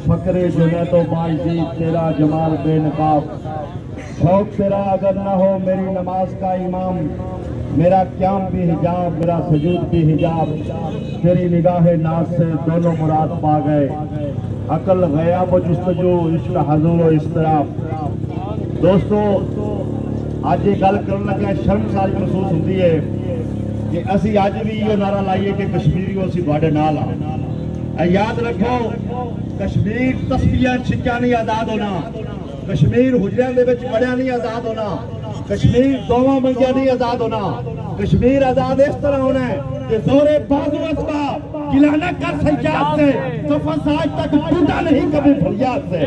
فقر جنید و باعزی تیرا جمال بے نقاب، شوق تیرا اگر نہ ہو میری نماز کا امام، میرا قیام بھی حجاب میرا سجود بھی حجاب، تیری نگاہ ناز سے دونوں مراد پا گئے، عقل غیاب و جستجو عشق حضور و اضطراب۔ دوستو آج یہ گل کرنے لگے شرم ساری محسوس ہوتی ہے کہ اسی آج بھی یہ نعرہ لائیے کہ کشمیریوں اسی تواڈے نال آ۔ یاد رکھو کشمیر تسبیحاں چھکیاں نہیں آزاد ہونا، کشمیر حجریاں دے وچ پڑھیا نہیں آزاد ہونا، کشمیر دعواں منگیا نہیں آزاد ہونا، کشمیر آزاد اس طرح ہونا ہے کہ زور بازو اسباب گلہ نہ کر سجاد سے، صفا ساج تک ٹوٹا نہیں کبھی فریاد سے۔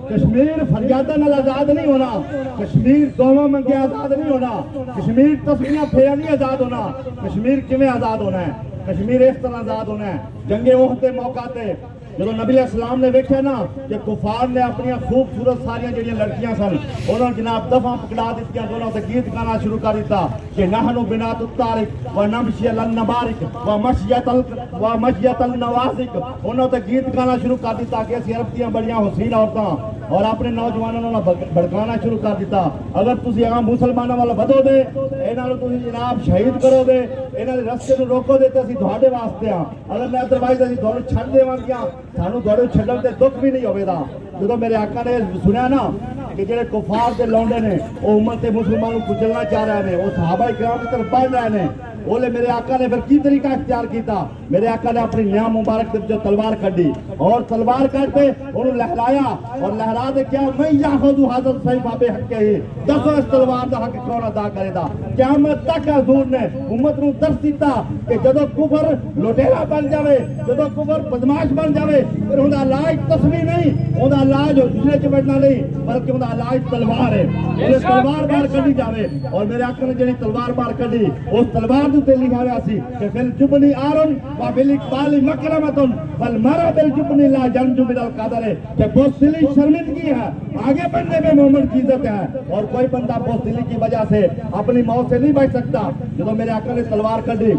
کشمیر فریادہ نال آزاد نہیں ہونا، کشمیر دعواں منگے آزاد نہیں ہونا، کشمیر تسبیحاں پھیرا نہیں آزاد ہونا۔ کشمیر کیویں آزاد ہونا ہے؟ کشمیر اس طرح آزاد ہونا ہے جنگ احد کے موقع تے جب نبی علیہ السلام نے ویکھیا نا کہ کفار نے اپنی خوبصورت ساریاں جڑیاں لڑکیاں سن انہوں نے جناب دفعہ پکڑا دتیاں، انہوں نے گیت گانا شروع کر دیتا کہ نحن بنات الطارق ونمشی النبارک ومشیت النوازک، انہوں نے گیت گانا شروع کر دیتا کہ اسی عرب دیاں بڑیاں حسین عورتاں، اور اپنے نوجوانوں نے بھڑکانا شروع کر دیتا اگر تسی اگاں مسلمانوں والا بدو دے انہاں نوں تسی جناب شہید کرو دے، انہاں دے رستے نوں روکو دے تے اسی تہاڈے واسطے ہاں، اگر میں ادروائز اسی تھانوں چھڈ دیواں گے سانوں تہاڈے چھڈن تے دکھ بھی نہیں ہوے گا۔ جدوں میرے آقا نے سنیا نا کہ جڑے کفار دے لونڈے نے وہ امت مسلمانوں کو کچلنا چاہ رہے ہیں، وہ صحابہ کرام کی طرف بڑھ رہے ہیں، بولے میرے آقا نے پھر کی طریقہ اختیار کیتا؟ میرے آقا نے اپنی نیا مبارک سے جو تلوار کھڑی اور تلوار کھڑتے انہوں لہرایا اور لہرا دے کیا میں یاخذ ھذا السیف بحقہ، دسو اس تلوار دا حق کون ادا کرے دا؟ قیامت تک حضور نے امت نو درس دیتا کہ جدو کفر لٹیرا بن جاوے، جدو کفر بدماش بن جاوے پھر انہاں دا علاج تسبیح نہیں، انہاں دا علاج حجرے چ بیٹھنا نہیں بلکہ انہاں دا علاج تلوار ہے، انہیں تلوار باہر کھڑی جاوے۔ اور میرے آقا نے جڑی تلوار باہر کھڑی اس تلوار تے لکھا ہوا سی کہ فل جبنی آرن و بالاقبال مکرمتن والمرء بالجبن لا ينجو من القدر، کہ بزدلی شرمندگی ہے، آگے بڑھنے میں مومن کی عزت ہے، اور کوئی بندہ بزدلی کی وجہ سے اپنی موت سے نہیں بچ سکتا۔ جب میرے آقا نے تلوار کھڑی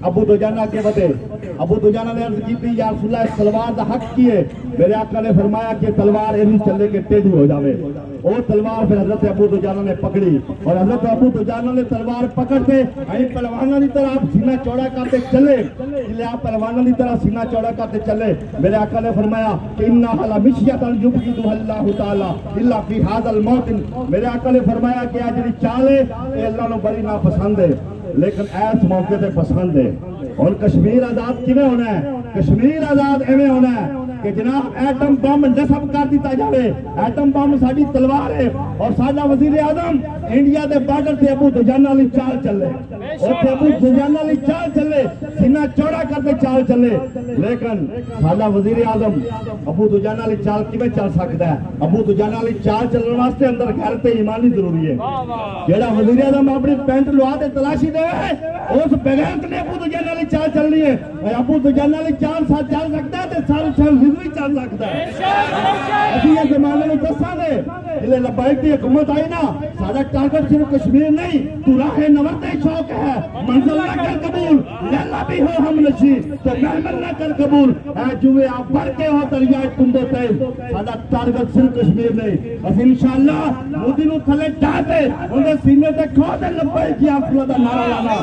ابو دجانہ کے بدے ابو دجانہ نے عرض کی تھی یا رسول اللہ اس تلوار دا حق کیے؟ میرے آقا نے فرمایا کہ تلوار ایسی چلے کہ ٹیڑھی ہو جاوے۔ وہ تلوار پھر حضرت ابو دجانہ نے پکڑی اور حضرت ابو دجانہ نے تلوار پکڑتے پہلوانوں کی طرح آپ سینہ چوڑا کرتے چلے، جلے آپ پہلوانوں کی طرح سینہ چوڑا کرتے چلے۔ میرے آقا نے فرمایا کہ انہا لمشیۃ یبغضھا اللہ تعالی الا فی ھذا الموطن، میرے آقا نے فرمایا کہ آج چال ہے یہ اللہ نو بڑی ناپسند ہے لیکن ایس موقع تے پسند ہے۔ اور کشمیر آزاد کیویں ہونا ہے؟ کشمیر آزاد ایویں ہونا ہے کہ جناب ایٹم بم نصب کر دیتا جاوے، ایٹم بم ساڈی تلوار ہے اور ساڈا وزیر اعظم انڈیا دے بارڈر تے ابو دجانہ والی چال چلے، اوتھے ابو دجانہ والی چال چلے، سینہ چوڑا کر کے چال چلے، لیکن ساڈا وزیر اعظم ابو دجانہ والی چال کیویں چل سکدا ہے؟ ابو دجانہ والی چال چلن واسطے اندر غیرت ایمانی ضروری ہے۔ جیڑا وزیر اعظم اپنی پینٹ لوا کے تلاشی دے اس بغیرت نے ابو دجانہ والی چال چلنی ہے، ابو دجانہ والی چال ساتھ چل سکتا ہے تے سارے چل بھی چل سکتا ہے۔ اسی یہ زمانے میں دساں گے جلے لبیک کی حکومت آئی نا سارا ٹارگٹ صرف کشمیر نہیں، تو راہ نورد شوق ہے، منزل نہ کر قبول لیلا بھی ہو ہم نشی تو محمل نہ کر قبول، اے جوئے آپ بڑھ کے ہو دریائے تندے تیز، سارا ٹارگٹ صرف کشمیر نہیں۔ بس انشاءاللہ مودی نو تھلے ڈاتے انہیں سینے تے کھو دے لبیک کی آپ دا نعرہ لانا۔